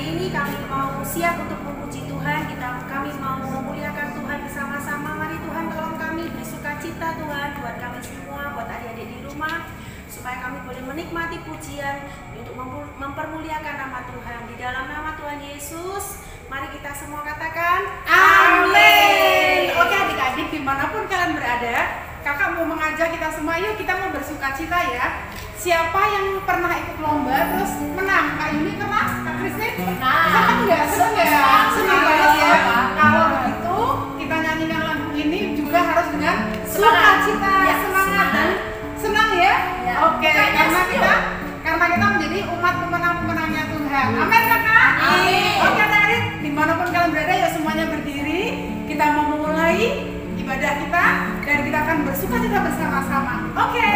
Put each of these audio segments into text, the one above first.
ini kami mau siap untuk memuji Tuhan, kami mau memuliakan Tuhan bersama-sama. Mari Tuhan tolong kami beri sukacita Tuhan buat kami semua, buat adik-adik di rumah, supaya kami boleh menikmati pujian untuk mempermuliakan nama Tuhan. Di dalam nama Tuhan Yesus, mari kita semua katakan amin. Oke adik-adik, dimanapun kalian berada, kakak mau mengajak kita semua, yuk kita mau bersukacita ya. Siapa yang pernah ikut lomba terus menang? Kak Yuni pernah? Kak Kristin? Pernah. Senang nggak? Senang nggak? Senang banget ya. Kalau begitu kita nyanyikan lagu ini juga harus dengan sukacita, ya, semangat dan senang ya. Ya. Oke, karena kita menjadi umat pemenang-pemenangnya Tuhan. Amin kakak. Amin. Oke adik-adik, dimanapun kalian berada ya semuanya berdiri. Kita mau memulai ibadah kita dan kita akan bersukacita bersama-sama. Oke.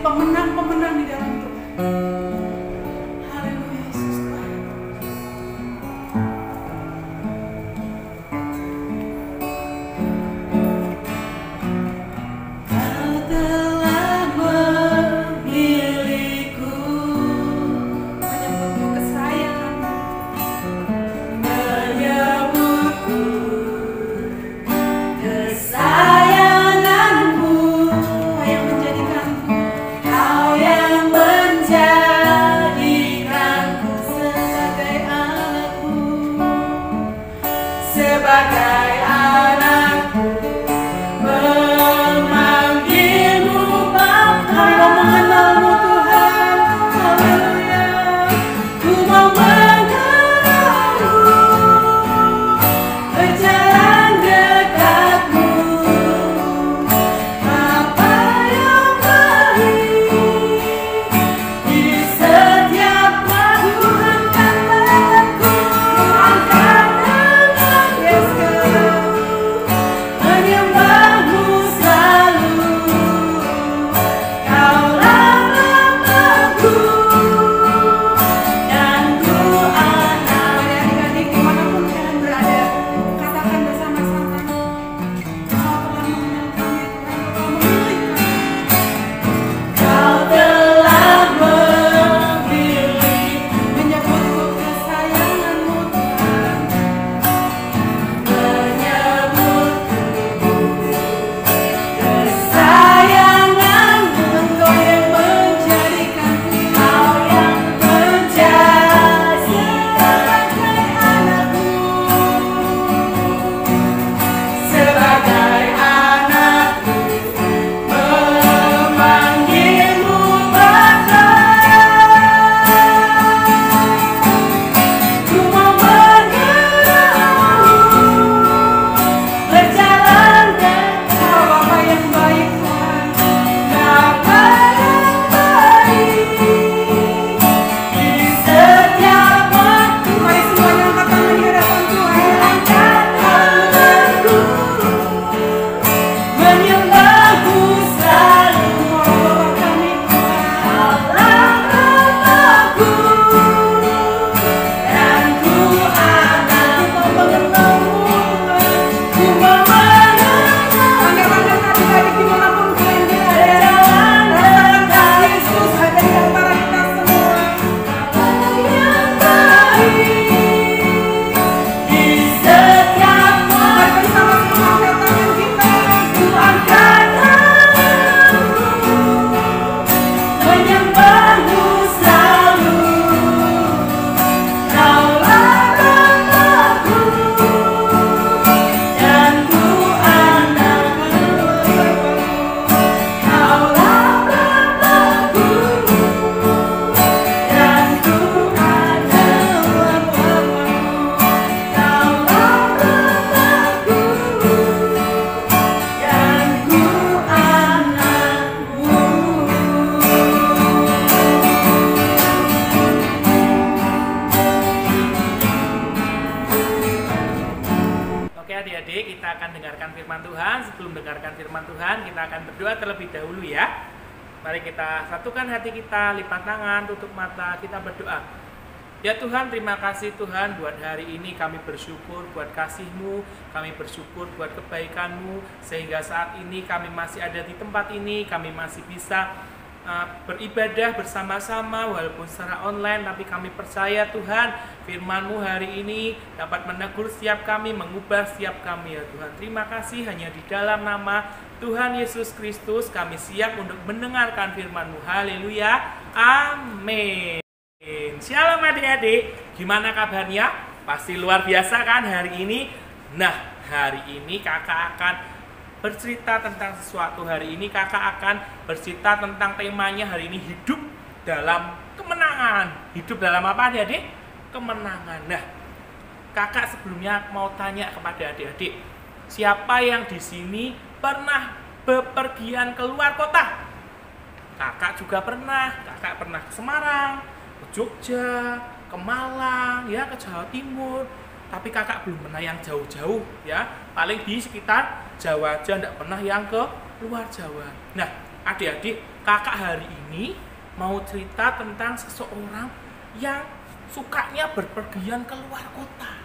Pemenang-pemenang di dalam Tuhan. Haleluya Yesus Tuhan. firman Tuhan. Sebelum mendengarkan firman Tuhan, kita akan berdoa terlebih dahulu ya. Mari kita satukan hati kita, lipat tangan, tutup mata, kita berdoa. Ya Tuhan, terima kasih Tuhan buat hari ini. Kami bersyukur buat kasih-Mu, kami bersyukur buat kebaikan-Mu, sehingga saat ini kami masih ada di tempat ini, kami masih bisa beribadah bersama-sama walaupun secara online, tapi kami percaya Tuhan firman-Mu hari ini dapat menegur setiap kami, mengubah setiap kami ya Tuhan. Terima kasih, hanya di dalam nama Tuhan Yesus Kristus kami siap untuk mendengarkan firman-Mu. Haleluya, amin. Shalom adik-adik, gimana kabarnya? Pasti luar biasa kan hari ini? Nah, hari ini kakak akan bercerita tentang sesuatu. Hari ini kakak akan bercerita tentang temanya hari ini, hidup dalam kemenangan. Hidup dalam apa adik-adik? Kemenangan. Nah, kakak sebelumnya mau tanya kepada adik-adik, siapa yang di sini pernah bepergian keluar kota? Kakak juga pernah. Kakak pernah ke Semarang, ke Jogja, ke Malang, ya ke Jawa Timur. Tapi kakak belum pernah yang jauh-jauh ya. Paling di sekitar Jawa aja, enggak pernah yang ke luar Jawa. Nah, adik-adik, kakak hari ini mau cerita tentang seseorang yang sukanya berpergian keluar kota.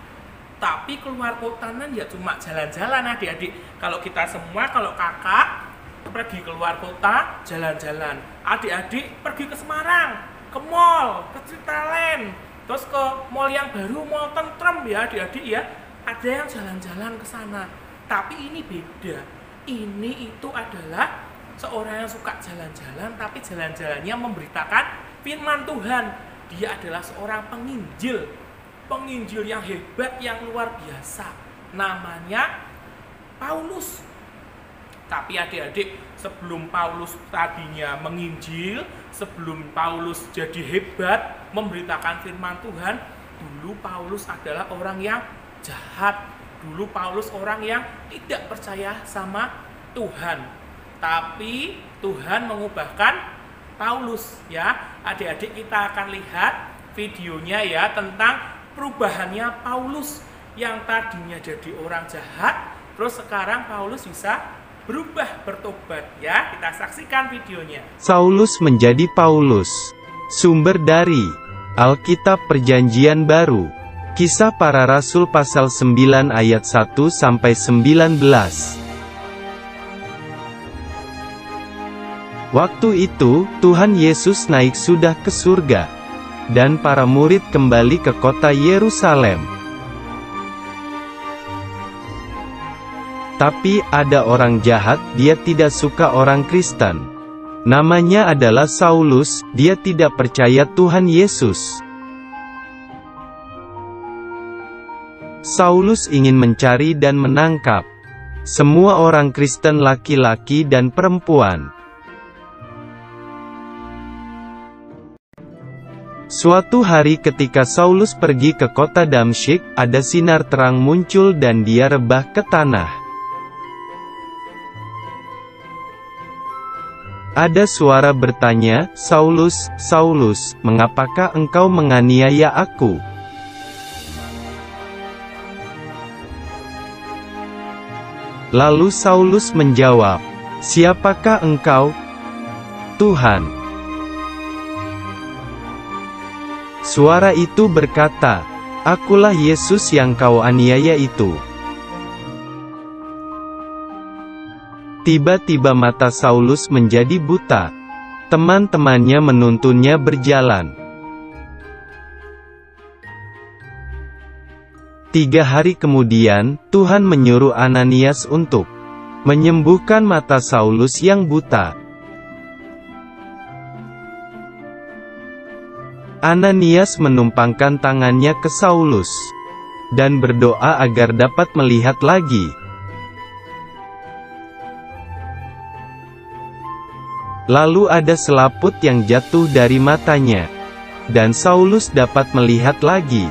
Tapi keluar kotanya ya cuma jalan-jalan adik-adik. Kalau kita semua, kalau kakak pergi keluar kota, jalan-jalan. Adik-adik pergi ke Semarang, ke mall, ke Citraland, terus ke mall yang baru, mall Tentrem ya adik-adik ya. Ada yang jalan-jalan ke sana. Tapi ini beda. Ini itu adalah seorang yang suka jalan-jalan, tapi jalan-jalannya memberitakan firman Tuhan. Dia adalah seorang penginjil. Penginjil yang hebat, yang luar biasa. Namanya Paulus. Tapi adik-adik, sebelum Paulus tadinya menginjil, sebelum Paulus jadi hebat memberitakan firman Tuhan, dulu Paulus adalah orang yang jahat. Dulu Paulus orang yang tidak percaya sama Tuhan. Tapi Tuhan mengubahkan Paulus ya. Adik-adik, kita akan lihat videonya ya tentang perubahannya Paulus yang tadinya jadi orang jahat, terus sekarang Paulus bisa berubah, bertobat ya. Kita saksikan videonya. Saulus menjadi Paulus. Sumber dari Alkitab Perjanjian Baru. Kisah Para Rasul pasal 9 ayat 1-19. Waktu itu, Tuhan Yesus naik sudah ke surga, dan para murid kembali ke kota Yerusalem. Tapi, ada orang jahat, dia tidak suka orang Kristen. Namanya adalah Saulus, dia tidak percaya Tuhan Yesus. Saulus ingin mencari dan menangkap semua orang Kristen laki-laki dan perempuan. Suatu hari ketika Saulus pergi ke kota Damsyik, ada sinar terang muncul dan dia rebah ke tanah. Ada suara bertanya, "Saulus, Saulus, mengapakah engkau menganiaya aku?" Lalu Saulus menjawab, "Siapakah engkau, Tuhan?" Suara itu berkata, "Akulah Yesus yang kau aniaya itu." Tiba-tiba mata Saulus menjadi buta. Teman-temannya menuntunnya berjalan. 3 hari kemudian, Tuhan menyuruh Ananias untuk menyembuhkan mata Saulus yang buta. Ananias menumpangkan tangannya ke Saulus dan berdoa agar dapat melihat lagi. Lalu ada selaput yang jatuh dari matanya, dan Saulus dapat melihat lagi.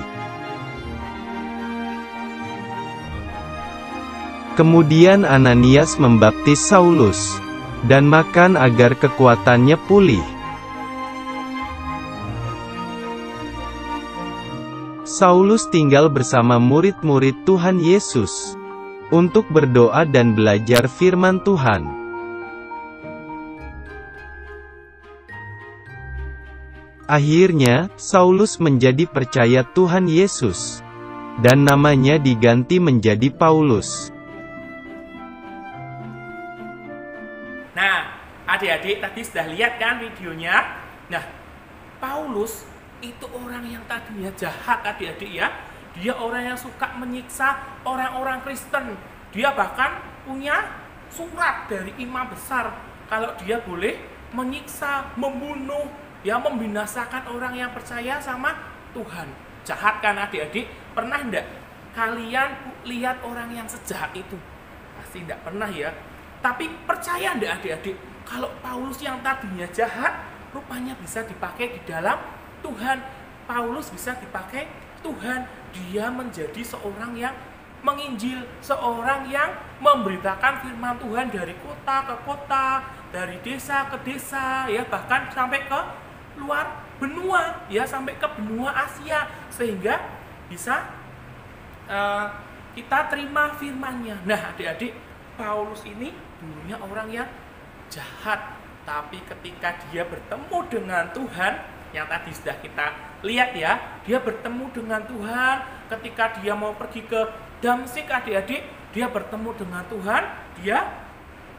Kemudian Ananias membaptis Saulus, dan makan agar kekuatannya pulih. Saulus tinggal bersama murid-murid Tuhan Yesus. untuk berdoa dan belajar firman Tuhan. Akhirnya, Saulus menjadi percaya Tuhan Yesus, dan namanya diganti menjadi Paulus. Nah, adik-adik tadi sudah lihat kan videonya? Nah, Paulus itu orang yang tadinya jahat, adik-adik ya. Dia orang yang suka menyiksa orang-orang Kristen. Dia bahkan punya surat dari imam besar kalau dia boleh menyiksa, membunuh, ya, membinasakan orang yang percaya sama Tuhan. Jahat kan adik-adik? Pernah enggak kalian lihat orang yang sejahat itu? Pasti enggak pernah ya. Tapi percaya enggak adik-adik, kalau Paulus yang tadinya jahat, rupanya bisa dipakai di dalam Tuhan. Paulus bisa dipakai Tuhan. Dia menjadi seorang yang menginjil, seorang yang memberitakan firman Tuhan dari kota ke kota, dari desa ke desa, ya, bahkan sampai ke luar benua, ya, sampai ke benua Asia, sehingga bisa kita terima firman-Nya. Nah, adik-adik, Paulus ini dulunya orang yang jahat, tapi ketika dia bertemu dengan Tuhan, yang tadi sudah kita lihat ya, dia bertemu dengan Tuhan. Ketika dia mau pergi ke Damsyik, adik-adik, dia bertemu dengan Tuhan. Dia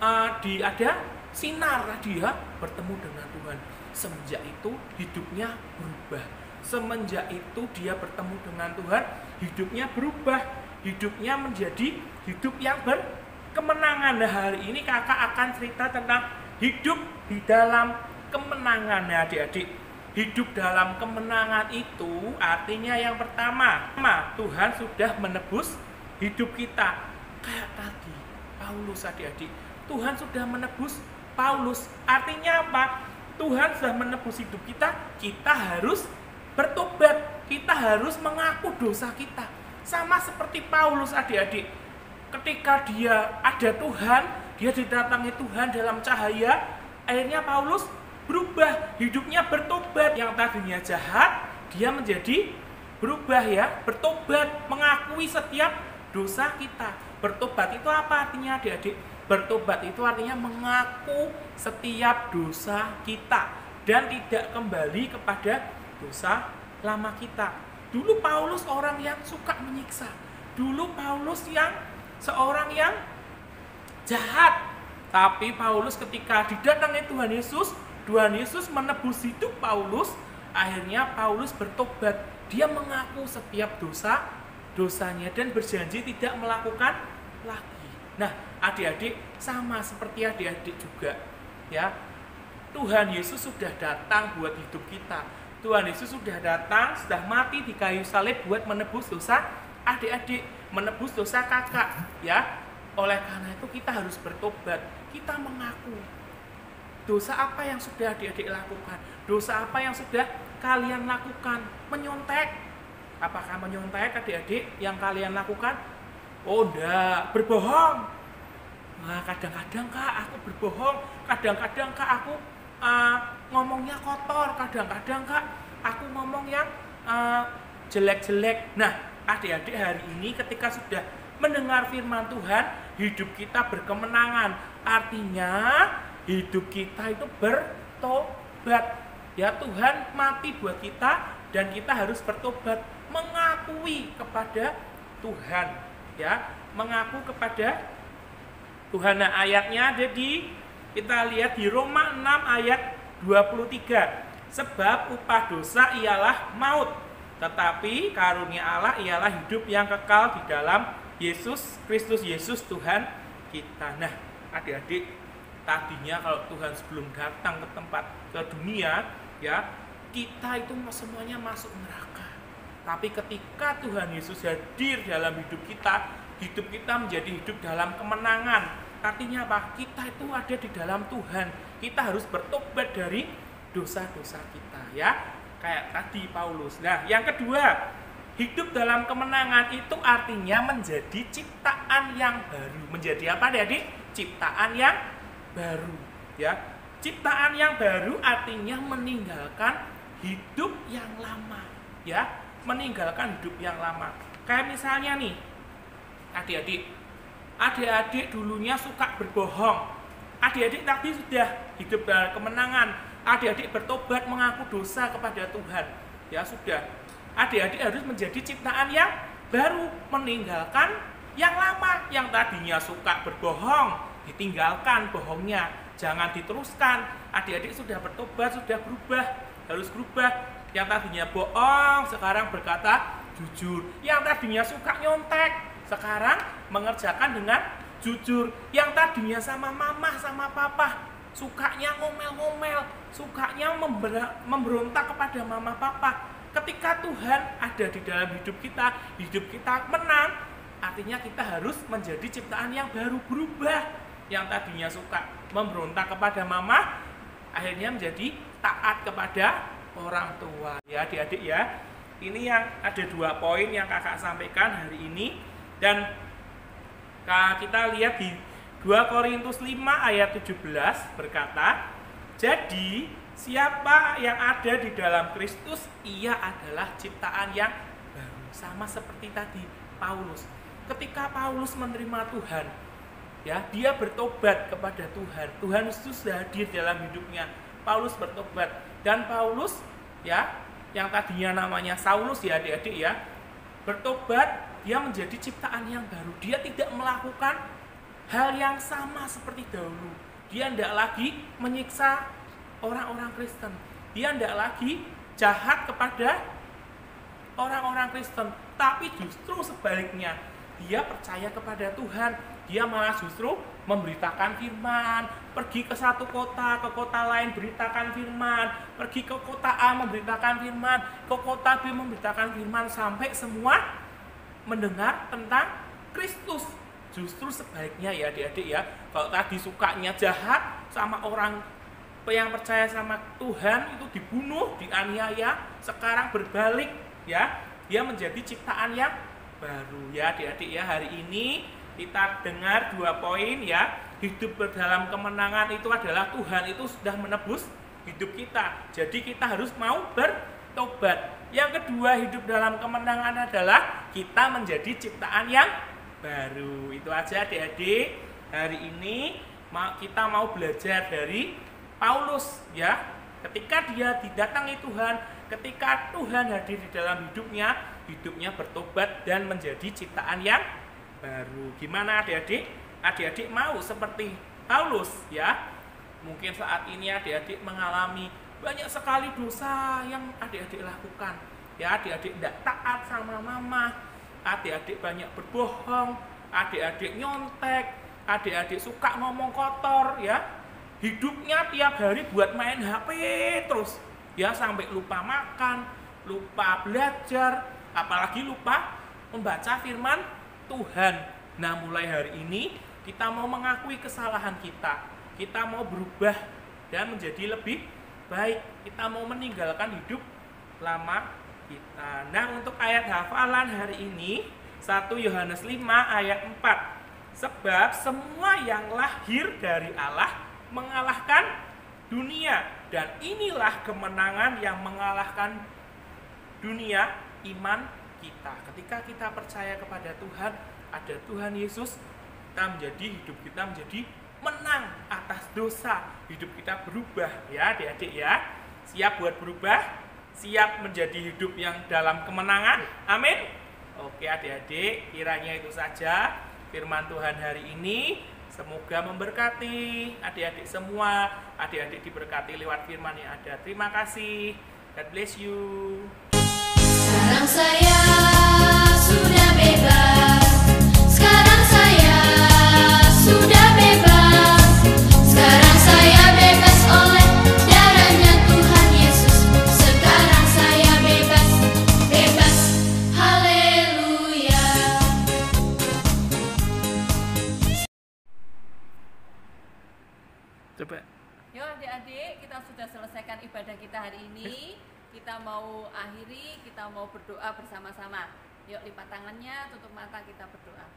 ada sinar, dia bertemu dengan Tuhan. Semenjak itu hidupnya berubah. Semenjak itu dia bertemu dengan Tuhan, hidupnya berubah. Hidupnya menjadi hidup yang berkemenangan. Nah, hari ini kakak akan cerita tentang hidup di dalam kemenangan. Nah, adik-adik, hidup dalam kemenangan itu artinya yang pertama, Tuhan sudah menebus hidup kita. Kayak tadi Paulus, adik-adik, Tuhan sudah menebus Paulus. Artinya apa? Tuhan sudah menebus hidup kita. Kita harus bertobat. Kita harus mengaku dosa kita. Sama seperti Paulus, adik-adik. Ketika dia ada Tuhan, dia didatangi Tuhan dalam cahaya, akhirnya Paulus berubah, hidupnya bertobat. Yang tadinya jahat, dia menjadi berubah, ya, bertobat, mengakui setiap dosa kita. Bertobat itu apa artinya, adik-adik? Bertobat itu artinya mengaku setiap dosa kita dan tidak kembali kepada dosa lama kita. Dulu Paulus orang yang suka menyiksa. Dulu Paulus yang seorang yang jahat. Tapi Paulus ketika didatangi Tuhan Yesus menebus hidup Paulus. Akhirnya Paulus bertobat. Dia mengaku setiap dosanya dan berjanji tidak melakukan lagi. Nah, adik-adik, sama seperti adik-adik juga, ya. Tuhan Yesus sudah datang buat hidup kita. Tuhan Yesus sudah datang, sudah mati di kayu salib buat menebus dosa adik-adik, menebus dosa kakak, ya. Oleh karena itu kita harus bertobat. Kita mengaku dosa apa yang sudah adik-adik lakukan, dosa apa yang sudah kalian lakukan. Menyontek, apakah menyontek adik-adik yang kalian lakukan? Oh enggak, berbohong. Nah, kadang-kadang kak aku berbohong, kadang-kadang kak aku ngomongnya kotor, kadang-kadang kak aku ngomong yang jelek-jelek. Nah, adik-adik, hari ini ketika sudah mendengar firman Tuhan, hidup kita berkemenangan. Artinya hidup kita itu bertobat. Ya, Tuhan mati buat kita dan kita harus bertobat, mengakui kepada Tuhan, ya, mengaku kepada Tuhan. Nah, ayatnya ada kita lihat di Roma 6 ayat 23. Sebab upah dosa ialah maut, tetapi karunia Allah ialah hidup yang kekal di dalam Yesus Kristus Yesus Tuhan kita. Nah, adik-adik, tadinya kalau Tuhan sebelum datang ke dunia, ya, kita itu semuanya masuk neraka. Tapi ketika Tuhan Yesus hadir dalam hidup kita menjadi hidup dalam kemenangan. Artinya apa? Kita itu ada di dalam Tuhan. Kita harus bertobat dari dosa-dosa kita, ya. Kayak tadi Paulus. Nah, yang kedua, hidup dalam kemenangan itu artinya menjadi ciptaan yang baru. Menjadi apa, adik? Ciptaan yang baru, ya. Ciptaan yang baru artinya meninggalkan hidup yang lama, ya. Meninggalkan hidup yang lama. Kayak misalnya nih, adik-adik, Adik-adik dulunya suka berbohong. Adik-adik tadi sudah hidup dalam kemenangan. Adik-adik bertobat mengaku dosa kepada Tuhan. Ya sudah. Adik-adik harus menjadi ciptaan yang baru, meninggalkan yang lama. Yang tadinya suka berbohong, ditinggalkan bohongnya, jangan diteruskan. Adik-adik sudah bertobat, sudah berubah, harus berubah. Yang tadinya bohong, sekarang berkata jujur. Yang tadinya suka nyontek, sekarang mengerjakan dengan jujur. Yang tadinya sama mama, sama papa, sukanya ngomel-ngomel, sukanya memberontak kepada mama papa. Ketika Tuhan ada di dalam hidup kita menang, artinya kita harus menjadi ciptaan yang baru, berubah. Yang tadinya suka memberontak kepada mama, akhirnya menjadi taat kepada orang tua. Ya adik-adik ya, ini yang ada 2 poin yang kakak sampaikan hari ini. Dan kita lihat di 2 Korintus 5 ayat 17 berkata, jadi siapa yang ada di dalam Kristus, ia adalah ciptaan yang baru. Sama seperti tadi Paulus. Ketika Paulus menerima Tuhan, ya, dia bertobat kepada Tuhan. Tuhan Yesus sudah hadir dalam hidupnya. Paulus bertobat, dan Paulus, ya, yang tadinya namanya Saulus, ya adik-adik ya, bertobat, dia menjadi ciptaan yang baru. Dia tidak melakukan hal yang sama seperti dahulu. Dia tidak lagi menyiksa orang-orang Kristen. Dia tidak lagi jahat kepada orang-orang Kristen, tapi justru sebaliknya, dia percaya kepada Tuhan. Dia malah justru memberitakan firman, pergi ke satu kota, ke kota lain beritakan firman, pergi ke kota A memberitakan firman, ke kota B memberitakan firman, sampai semua mendengar tentang Kristus. Justru sebaliknya ya adik-adik ya, kalau tadi sukanya jahat sama orang yang percaya sama Tuhan, itu dibunuh, dianiaya, sekarang berbalik ya, dia menjadi ciptaan yang baru. Ya adik-adik ya, hari ini kita dengar 2 poin ya. Hidup dalam kemenangan itu adalah Tuhan itu sudah menebus hidup kita. Jadi kita harus mau bertobat. Yang kedua, hidup dalam kemenangan adalah kita menjadi ciptaan yang baru. Itu aja adik-adik. Hari ini kita mau belajar dari Paulus ya. Ketika dia didatangi Tuhan, ketika Tuhan hadir di dalam hidupnya bertobat dan menjadi ciptaan yang baru. Gimana adik-adik? Adik-adik mau seperti Paulus ya? Mungkin saat ini adik-adik mengalami banyak sekali dosa yang adik-adik lakukan. Ya, adik-adik tidak taat sama mama, adik-adik banyak berbohong, adik-adik nyontek, adik-adik suka ngomong kotor ya. Hidupnya tiap hari buat main HP terus. Ya, sampai lupa makan, lupa belajar, apalagi lupa membaca firman Tuhan. Nah, mulai hari ini kita mau mengakui kesalahan kita. Kita mau berubah dan menjadi lebih baik. Kita mau meninggalkan hidup lama kita. Nah, untuk ayat hafalan hari ini 1 Yohanes 5 ayat 4. Sebab semua yang lahir dari Allah mengalahkan dunia, dan inilah kemenangan yang mengalahkan dunia, iman kita. Ketika kita percaya kepada Tuhan, ada Tuhan Yesus, hidup kita menjadi menang atas dosa. Hidup kita berubah ya adik-adik ya. Siap buat berubah, siap menjadi hidup yang dalam kemenangan. Amin. Oke adik-adik, kiranya itu saja firman Tuhan hari ini. Semoga memberkati adik-adik semua. Adik-adik diberkati lewat firman yang ada. Terima kasih. God bless you. Sekarang saya sudah bebas. Sekarang saya sudah bebas. Sekarang saya bebas oleh darahnya Tuhan Yesus. Sekarang saya bebas, bebas. Haleluya. Coba. Yuk adik-adik, kita sudah selesaikan ibadah kita hari ini. Kita mau akhiri, kita mau berdoa bersama-sama. Yuk lipat tangannya, tutup mata, kita berdoa.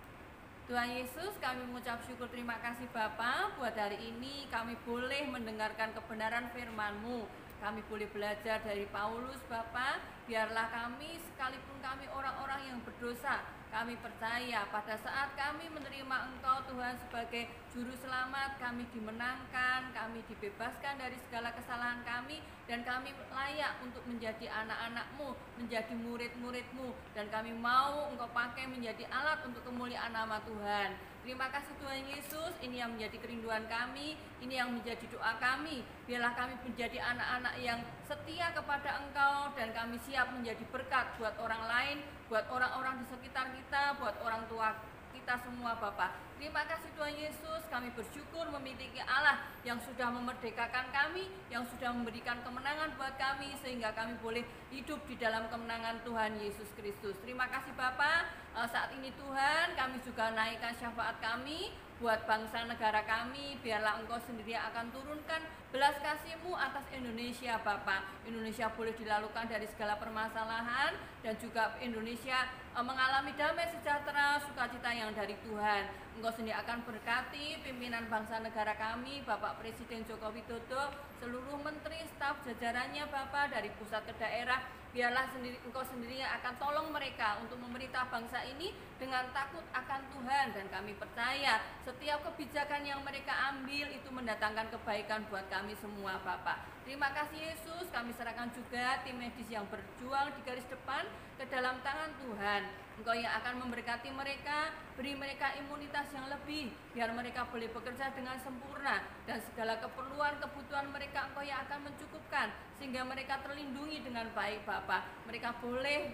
Tuhan Yesus, kami mengucap syukur, terima kasih Bapa. Buat hari ini kami boleh mendengarkan kebenaran firman-Mu. Kami boleh belajar dari Paulus Bapa. Biarlah kami, sekalipun kami orang-orang yang berdosa, Kami percaya pada saat kami menerima Engkau Tuhan sebagai Juru Selamat, kami dimenangkan, kami dibebaskan dari segala kesalahan kami, dan kami layak untuk menjadi anak-anak-Mu, menjadi murid-murid-Mu, dan kami mau Engkau pakai menjadi alat untuk kemuliaan nama Tuhan. Terima kasih Tuhan Yesus, ini yang menjadi kerinduan kami, ini yang menjadi doa kami. Biarlah kami menjadi anak-anak yang setia kepada Engkau, dan kami siap menjadi berkat buat orang lain, buat orang-orang di sekitar kita, buat orang tua kita semua Bapa. Terima kasih Tuhan Yesus, kami bersyukur memiliki Allah yang sudah memerdekakan kami, yang sudah memberikan kemenangan buat kami, sehingga kami boleh hidup di dalam kemenangan Tuhan Yesus Kristus. Terima kasih Bapa. Saat ini Tuhan, kami juga naikkan syafaat kami buat bangsa negara kami. Biarlah Engkau sendiri akan turunkan belas kasih-Mu atas Indonesia Bapa. Indonesia boleh dilalukan dari segala permasalahan, dan juga Indonesia mengalami damai sejahtera, sukacita yang dari Tuhan. Engkau sendiri akan berkati pimpinan bangsa negara kami, Bapak Presiden Joko Widodo, seluruh menteri, staf jajarannya Bapak, dari pusat ke daerah. Biarlah Engkau sendiri yang akan tolong mereka untuk memerintah bangsa ini dengan takut akan Tuhan, dan kami percaya setiap kebijakan yang mereka ambil itu mendatangkan kebaikan buat kami semua Bapak. Terima kasih Yesus, kami serahkan juga tim medis yang berjuang di garis depan ke dalam tangan Tuhan. Engkau yang akan memberkati mereka, beri mereka imunitas yang lebih, biar mereka boleh bekerja dengan sempurna, dan segala keperluan, kebutuhan mereka Engkau yang akan mencukupkan, sehingga mereka terlindungi dengan baik Bapak. Mereka boleh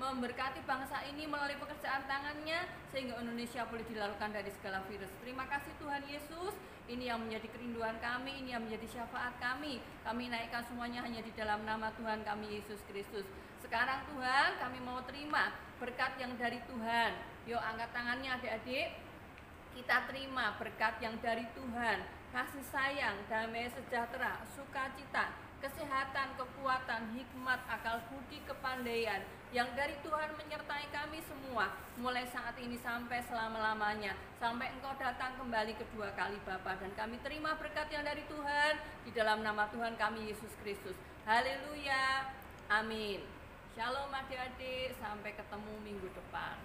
memberkati bangsa ini melalui pekerjaan tangannya, sehingga Indonesia boleh dilalukan dari segala virus. Terima kasih Tuhan Yesus, ini yang menjadi kerinduan kami, ini yang menjadi syafaat kami. Kami naikkan semuanya hanya di dalam nama Tuhan kami Yesus Kristus. Sekarang Tuhan, kami mau terima berkat yang dari Tuhan. Yuk angkat tangannya adik-adik. Kita terima berkat yang dari Tuhan, kasih sayang, damai sejahtera, sukacita, kesehatan, kekuatan, hikmat, akal budi, kepandaian yang dari Tuhan menyertai kami semua, mulai saat ini sampai selama-lamanya, sampai Engkau datang kembali kedua kali Bapa. Dan kami terima berkat yang dari Tuhan di dalam nama Tuhan kami Yesus Kristus. Haleluya, amin. Shalom adik-adik, sampai ketemu minggu depan.